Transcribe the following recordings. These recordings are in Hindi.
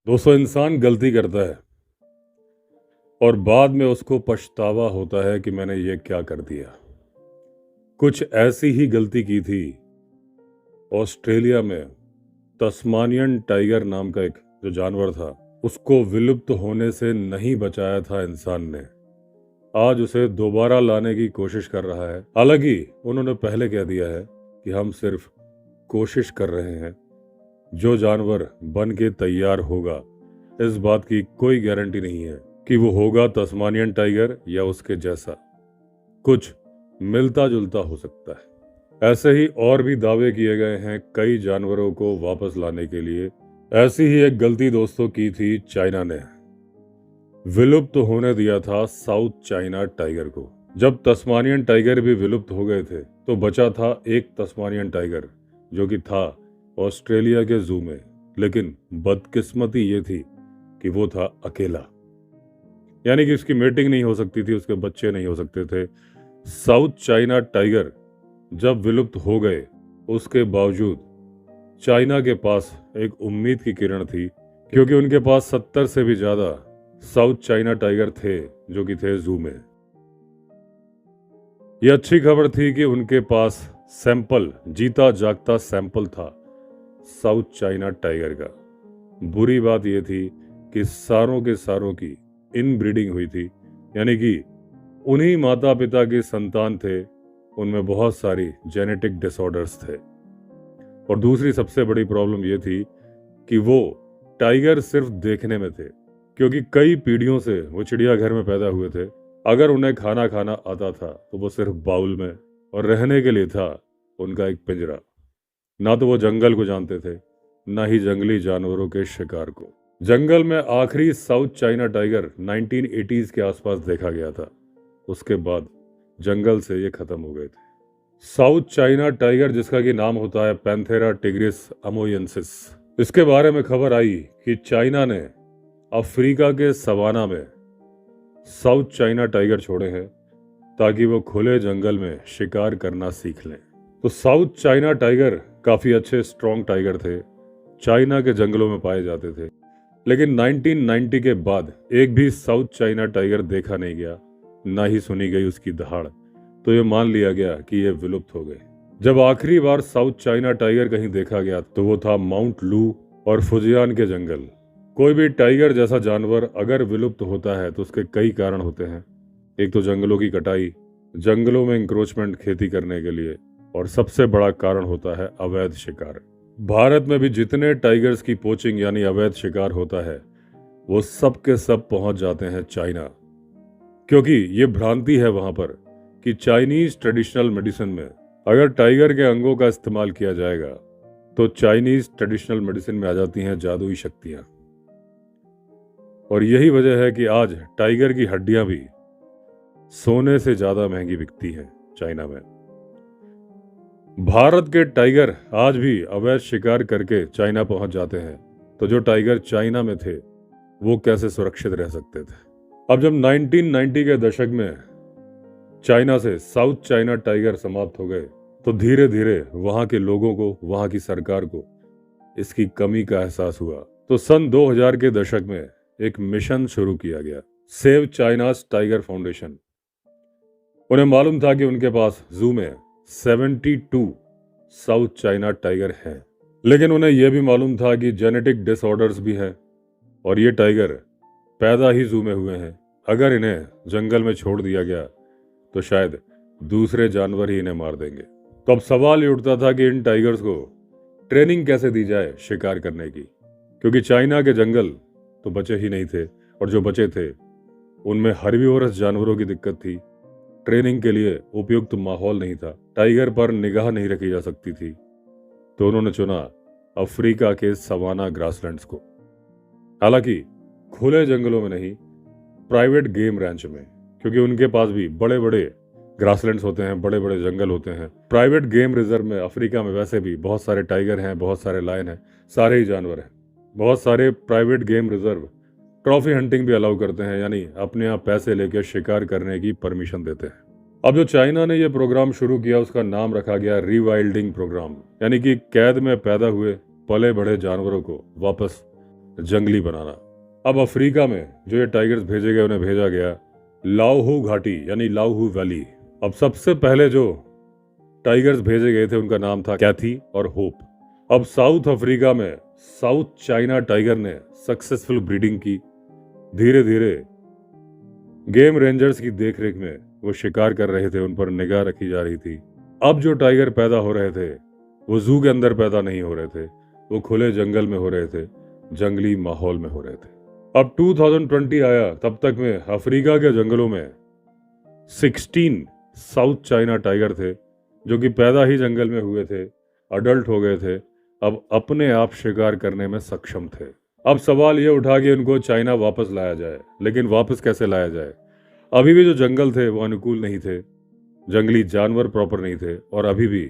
दोस्तों, इंसान गलती करता है और बाद में उसको पछतावा होता है कि मैंने ये क्या कर दिया। कुछ ऐसी ही गलती की थी ऑस्ट्रेलिया में। तस्मानियन टाइगर नाम का एक जो जानवर था, उसको विलुप्त होने से नहीं बचाया था इंसान ने। आज उसे दोबारा लाने की कोशिश कर रहा है। हालांकि उन्होंने पहले कह दिया है कि हम सिर्फ कोशिश कर रहे हैं। जो जानवर बन के तैयार होगा, इस बात की कोई गारंटी नहीं है कि वो होगा तस्मानियन टाइगर या उसके जैसा। कुछ मिलता जुलता हो सकता है। ऐसे ही और भी दावे किए गए हैं कई जानवरों को वापस लाने के लिए। ऐसी ही एक गलती दोस्तों की थी चाइना ने। विलुप्त होने दिया था साउथ चाइना टाइगर को। जब तस्मानियन टाइगर भी विलुप्त हो गए थे तो बचा था एक तस्मानियन टाइगर, जो कि था ऑस्ट्रेलिया के जू में। लेकिन बदकिस्मती ये थी कि वो था अकेला, यानी कि उसकी मेटिंग नहीं हो सकती थी, उसके बच्चे नहीं हो सकते थे। साउथ चाइना टाइगर जब विलुप्त हो गए, उसके बावजूद चाइना के पास एक उम्मीद की किरण थी, क्योंकि उनके पास 70 से भी ज्यादा साउथ चाइना टाइगर थे जो कि थे जू में। यह अच्छी खबर थी कि उनके पास सैंपल, जीता जागता सैंपल था साउथ चाइना टाइगर का। बुरी बात यह थी कि सारों के सारों की इनब्रीडिंग हुई थी, यानी कि उन्हीं माता पिता के संतान थे, उनमें बहुत सारी जेनेटिक डिसऑर्डर्स थे। और दूसरी सबसे बड़ी प्रॉब्लम यह थी कि वो टाइगर सिर्फ देखने में थे, क्योंकि कई पीढ़ियों से वो चिड़ियाघर में पैदा हुए थे। अगर उन्हें खाना खाना आता था तो वो सिर्फ बाउल में, और रहने के लिए था उनका एक पिंजरा। ना तो वो जंगल को जानते थे, ना ही जंगली जानवरों के शिकार को। जंगल में आखिरी साउथ चाइना टाइगर 1980s के आसपास देखा गया था। उसके बाद जंगल से ये खत्म हो गए थे। साउथ चाइना टाइगर, जिसका कि नाम होता है पैंथेरा टिग्रिस अमोयेंसिस, इसके बारे में खबर आई कि चाइना ने अफ्रीका के सवाना में साउथ चाइना टाइगर छोड़े हैं ताकि वो खुले जंगल में शिकार करना सीख लें। तो साउथ चाइना टाइगर काफी अच्छे स्ट्रॉन्ग टाइगर थे, चाइना के जंगलों में पाए जाते थे। लेकिन 1990 के बाद एक भी साउथ चाइना टाइगर देखा नहीं गया, ना ही सुनी गई उसकी दहाड़। तो ये मान लिया गया कि ये विलुप्त हो गए। जब आखिरी बार साउथ चाइना टाइगर कहीं देखा गया तो वो था माउंट लू और फुजियान के जंगल। कोई भी टाइगर जैसा जानवर अगर विलुप्त होता है तो उसके कई कारण होते हैं। एक तो जंगलों की कटाई, जंगलों में इंक्रोचमेंट खेती करने के लिए, और सबसे बड़ा कारण होता है अवैध शिकार। भारत में भी जितने टाइगर्स की पोचिंग यानी अवैध शिकार होता है, वो सब के सब पहुंच जाते हैं चाइना। क्योंकि ये भ्रांति है वहां पर कि चाइनीज ट्रेडिशनल मेडिसिन में अगर टाइगर के अंगों का इस्तेमाल किया जाएगा तो चाइनीज ट्रेडिशनल मेडिसिन में आ जाती हैं जादुई शक्तियां। और यही वजह है कि आज टाइगर की हड्डियां भी सोने से ज्यादा महंगी बिकती हैं चाइना में। भारत के टाइगर आज भी अवैध शिकार करके चाइना पहुंच जाते हैं, तो जो टाइगर चाइना में थे वो कैसे सुरक्षित रह सकते थे। अब जब 1990 के दशक में चाइना से साउथ चाइना टाइगर समाप्त हो गए तो धीरे धीरे वहां के लोगों को, वहां की सरकार को इसकी कमी का एहसास हुआ। तो सन 2000 के दशक में एक मिशन शुरू किया गया, सेव चाइनास टाइगर फाउंडेशन। उन्हें मालूम था कि उनके पास जू में 72 साउथ चाइना टाइगर हैं, लेकिन उन्हें यह भी मालूम था कि जेनेटिक डिसऑर्डर्स भी हैं और ये टाइगर पैदा ही जू में हुए हैं। अगर इन्हें जंगल में छोड़ दिया गया तो शायद दूसरे जानवर ही इन्हें मार देंगे। तो अब सवाल ये उठता था कि इन टाइगर्स को ट्रेनिंग कैसे दी जाए शिकार करने की, क्योंकि चाइना के जंगल तो बचे ही नहीं थे, और जो बचे थे उनमें हर्बीवोरस जानवरों की दिक्कत थी। ट्रेनिंग के लिए उपयुक्त माहौल नहीं था, टाइगर पर निगाह नहीं रखी जा सकती थी। तो उन्होंने चुना अफ्रीका के सवाना ग्रासलैंड्स को। हालांकि खुले जंगलों में नहीं, प्राइवेट गेम रैंच में, क्योंकि उनके पास भी बड़े बड़े ग्रासलैंड्स होते हैं, बड़े बड़े जंगल होते हैं। प्राइवेट गेम रिजर्व में अफ्रीका में वैसे भी बहुत सारे टाइगर हैं, बहुत सारे लायन हैं, सारे ही जानवर हैं। बहुत सारे private game reserve trophy hunting भी अलाउ करते हैं, यानी अपने यहाँ पैसे लेकर शिकार करने की परमिशन देते हैं। अब जो चाइना ने यह प्रोग्राम शुरू किया उसका नाम रखा गया रीवाइल्डिंग प्रोग्राम, यानी कि कैद में पैदा हुए पले बढ़े जानवरों को वापस जंगली बनाना। अब अफ्रीका में जो ये टाइगर्स भेजे गए उन्हें भेजा गया लाओहू घाटी यानी लाओहू वैली। अब सबसे पहले जो टाइगर्स भेजे गए थे उनका नाम था कैथी और होप। अब साउथ अफ्रीका में साउथ चाइना टाइगर ने सक्सेसफुल ब्रीडिंग की। धीरे धीरे गेम रेंजर्स की देखरेख में वो शिकार कर रहे थे, उन पर निगाह रखी जा रही थी। अब जो टाइगर पैदा हो रहे थे वो जू के अंदर पैदा नहीं हो रहे थे, वो खुले जंगल में हो रहे थे, जंगली माहौल में हो रहे थे। अब 2020 आया, तब तक में अफ्रीका के जंगलों में 16 साउथ चाइना टाइगर थे जो कि पैदा ही जंगल में हुए थे, अडल्ट हो गए थे, अब अपने आप शिकार करने में सक्षम थे। अब सवाल ये उठा कि उनको चाइना वापस लाया जाए, लेकिन वापस कैसे लाया जाए? अभी भी जो जंगल थे वो अनुकूल नहीं थे, जंगली जानवर प्रॉपर नहीं थे और अभी भी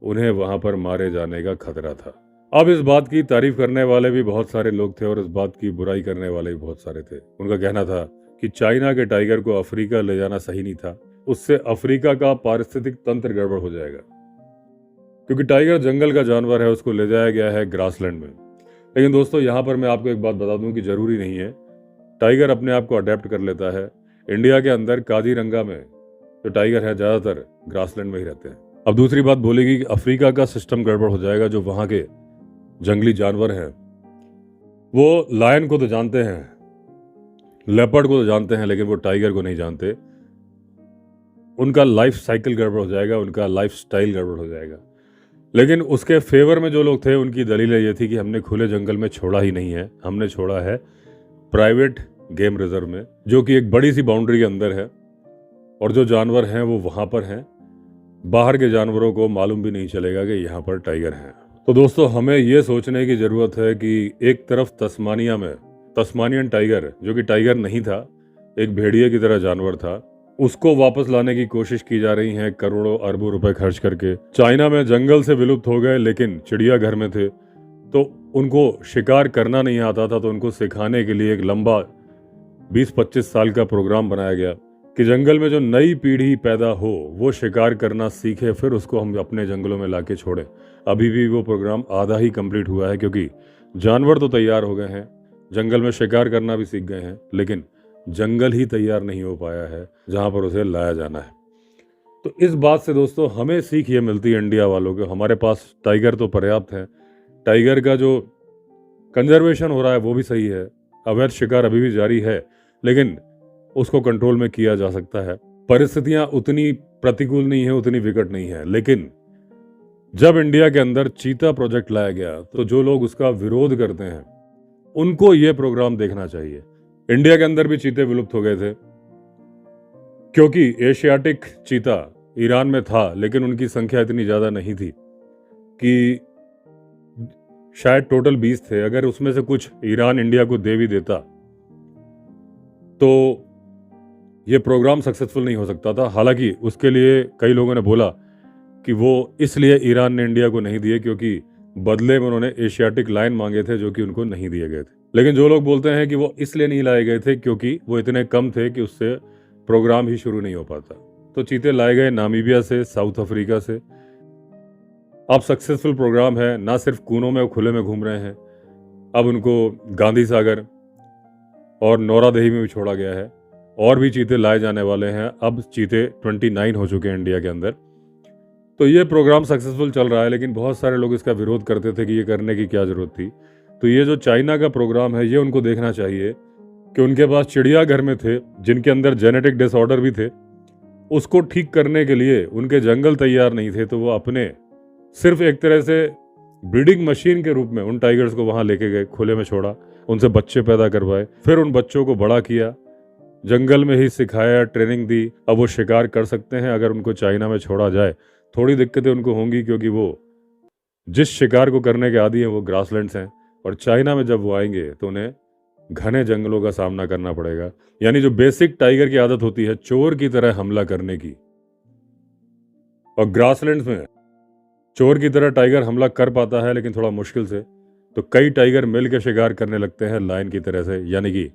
उन्हें वहां पर मारे जाने का खतरा था। अब इस बात की तारीफ करने वाले भी बहुत सारे लोग थे और इस बात की बुराई करने वाले भी बहुत सारे थे। उनका कहना था कि चाइना के टाइगर को अफ्रीका ले जाना सही नहीं था, उससे अफ्रीका का पारिस्थितिक तंत्र गड़बड़ हो जाएगा, क्योंकि टाइगर जंगल का जानवर है, उसको ले जाया गया है ग्रासलैंड में। लेकिन दोस्तों यहाँ पर मैं आपको एक बात बता दूं कि जरूरी नहीं है, टाइगर अपने आप को अडेप्ट कर लेता है। इंडिया के अंदर काजीरंगा में जो टाइगर है ज्यादातर ग्रासलैंड में ही रहते हैं। अब दूसरी बात बोलेगी कि अफ्रीका का सिस्टम गड़बड़ हो जाएगा। जो वहां के जंगली जानवर हैं वो लायन को तो जानते हैं, लेपर्ड को तो जानते हैं, लेकिन वो टाइगर को नहीं जानते। उनका लाइफ साइकिल गड़बड़ हो जाएगा, उनका लाइफ स्टाइल गड़बड़ हो जाएगा। लेकिन उसके फेवर में जो लोग थे उनकी दलीलें ये थी कि हमने खुले जंगल में छोड़ा ही नहीं है, हमने छोड़ा है प्राइवेट गेम रिजर्व में, जो कि एक बड़ी सी बाउंड्री के अंदर है, और जो जानवर हैं वो वहां पर हैं। बाहर के जानवरों को मालूम भी नहीं चलेगा कि यहाँ पर टाइगर हैं। तो दोस्तों हमें ये सोचने की जरूरत है कि एक तरफ तस्मानिया में तस्मानियन टाइगर, जो कि टाइगर नहीं था, एक भेड़िए की तरह जानवर था, उसको वापस लाने की कोशिश की जा रही है करोड़ों अरबों रुपए खर्च करके। चाइना में जंगल से विलुप्त हो गए, लेकिन चिड़ियाघर में थे, तो उनको शिकार करना नहीं आता था, तो उनको सिखाने के लिए एक लंबा 20-25 साल का प्रोग्राम बनाया गया कि जंगल में जो नई पीढ़ी पैदा हो वो शिकार करना सीखे, फिर उसको हम अपने जंगलों में लाके छोड़ें। अभी भी वो प्रोग्राम आधा ही कंप्लीट हुआ है, क्योंकि जानवर तो तैयार हो गए हैं, जंगल में शिकार करना भी सीख गए हैं, लेकिन जंगल ही तैयार नहीं हो पाया है जहां पर उसे लाया जाना है। तो इस बात से दोस्तों हमें सीख ये मिलती है इंडिया वालों को, हमारे पास टाइगर तो पर्याप्त है, टाइगर का जो कंजर्वेशन हो रहा है वो भी सही है, अवैध शिकार अभी भी जारी है, लेकिन उसको कंट्रोल में किया जा सकता है। परिस्थितियां उतनी प्रतिकूल नहीं है, उतनी विकट नहीं है। लेकिन जब इंडिया के अंदर चीता प्रोजेक्ट लाया गया तो जो लोग उसका विरोध करते हैं उनको यह प्रोग्राम देखना चाहिए। इंडिया के अंदर भी चीते विलुप्त हो गए थे, क्योंकि एशियाटिक चीता ईरान में था, लेकिन उनकी संख्या इतनी ज्यादा नहीं थी कि शायद टोटल 20 थे। अगर उसमें से कुछ ईरान इंडिया को दे भी देता तो ये प्रोग्राम सक्सेसफुल नहीं हो सकता था। हालांकि उसके लिए कई लोगों ने बोला कि वो इसलिए ईरान ने इंडिया को नहीं दिए क्योंकि बदले में उन्होंने एशियाटिक लायन मांगे थे जो कि उनको नहीं दिए गए थे। लेकिन जो लोग बोलते हैं कि वो इसलिए नहीं लाए गए थे क्योंकि वो इतने कम थे कि उससे प्रोग्राम ही शुरू नहीं हो पाता। तो चीते लाए गए नामीबिया से, साउथ अफ्रीका से। अब सक्सेसफुल प्रोग्राम है, ना सिर्फ कूनों में खुले में घूम रहे हैं, अब उनको गांधी सागर और नौरादेही में भी छोड़ा गया है, और भी चीते लाए जाने वाले हैं। अब चीते 29 हो चुके हैं इंडिया के अंदर। तो ये प्रोग्राम सक्सेसफुल चल रहा है, लेकिन बहुत सारे लोग इसका विरोध करते थे कि ये करने की क्या जरूरत थी। तो ये जो चाइना का प्रोग्राम है ये उनको देखना चाहिए कि उनके पास चिड़ियाघर में थे जिनके अंदर जेनेटिक डिसऑर्डर भी थे, उसको ठीक करने के लिए उनके जंगल तैयार नहीं थे, तो वो अपने सिर्फ एक तरह से ब्रीडिंग मशीन के रूप में उन टाइगर्स को वहां लेके गए, खुले में छोड़ा, उनसे बच्चे पैदा करवाए, फिर उन बच्चों को बड़ा किया, जंगल में ही सिखाया, ट्रेनिंग दी। अब वो शिकार कर सकते हैं। अगर उनको चाइना में छोड़ा जाए थोड़ी दिक्कतें उनको होंगी, क्योंकि वो जिस शिकार को करने के आदी हैं वो ग्रासलैंड्स हैं, और चाइना में जब वो आएंगे तो उन्हें घने जंगलों का सामना करना पड़ेगा। यानी जो बेसिक टाइगर की आदत होती है चोर की तरह हमला करने की, और ग्रासलैंड्स में चोर की तरह टाइगर हमला कर पाता है लेकिन थोड़ा मुश्किल से। तो कई टाइगर मिल के शिकार करने लगते हैं लायन की तरह से, यानी कि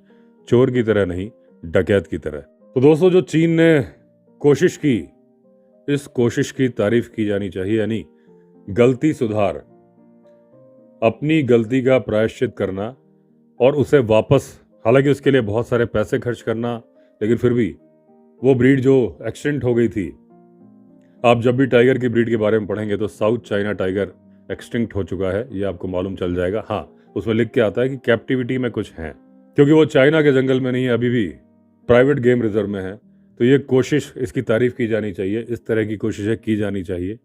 चोर की तरह नहीं, डकैत की तरह। तो दोस्तों जो चीन ने कोशिश की, इस कोशिश की तारीफ की जानी चाहिए, यानी गलती सुधार, अपनी गलती का प्रायश्चित करना, और उसे वापस, हालांकि उसके लिए बहुत सारे पैसे खर्च करना, लेकिन फिर भी वो ब्रीड जो एक्सटिंक्ट हो गई थी, आप जब भी टाइगर की ब्रीड के बारे में पढ़ेंगे तो साउथ चाइना टाइगर एक्सटिंक्ट हो चुका है, ये आपको मालूम चल जाएगा। हाँ, उसमें लिख के आता है कि कैप्टिविटी में कुछ है, क्योंकि वो चाइना के जंगल में नहीं है, अभी भी प्राइवेट गेम रिजर्व में है। तो ये कोशिश, इसकी तारीफ की जानी चाहिए, इस तरह की कोशिशें की जानी चाहिए,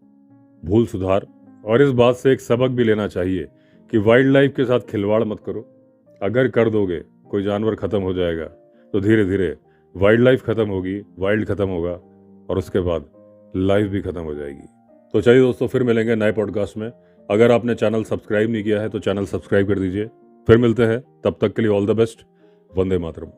भूल सुधार। और इस बात से एक सबक भी लेना चाहिए कि वाइल्ड लाइफ के साथ खिलवाड़ मत करो। अगर कर दोगे, कोई जानवर खत्म हो जाएगा तो धीरे धीरे वाइल्ड लाइफ खत्म होगी, वाइल्ड खत्म होगा, और उसके बाद लाइफ भी खत्म हो जाएगी। तो चलिए दोस्तों, फिर मिलेंगे नए पॉडकास्ट में। अगर आपने चैनल सब्सक्राइब नहीं किया है तो चैनल सब्सक्राइब कर दीजिए। फिर मिलते हैं, तब तक के लिए all the best. Vande Mataram.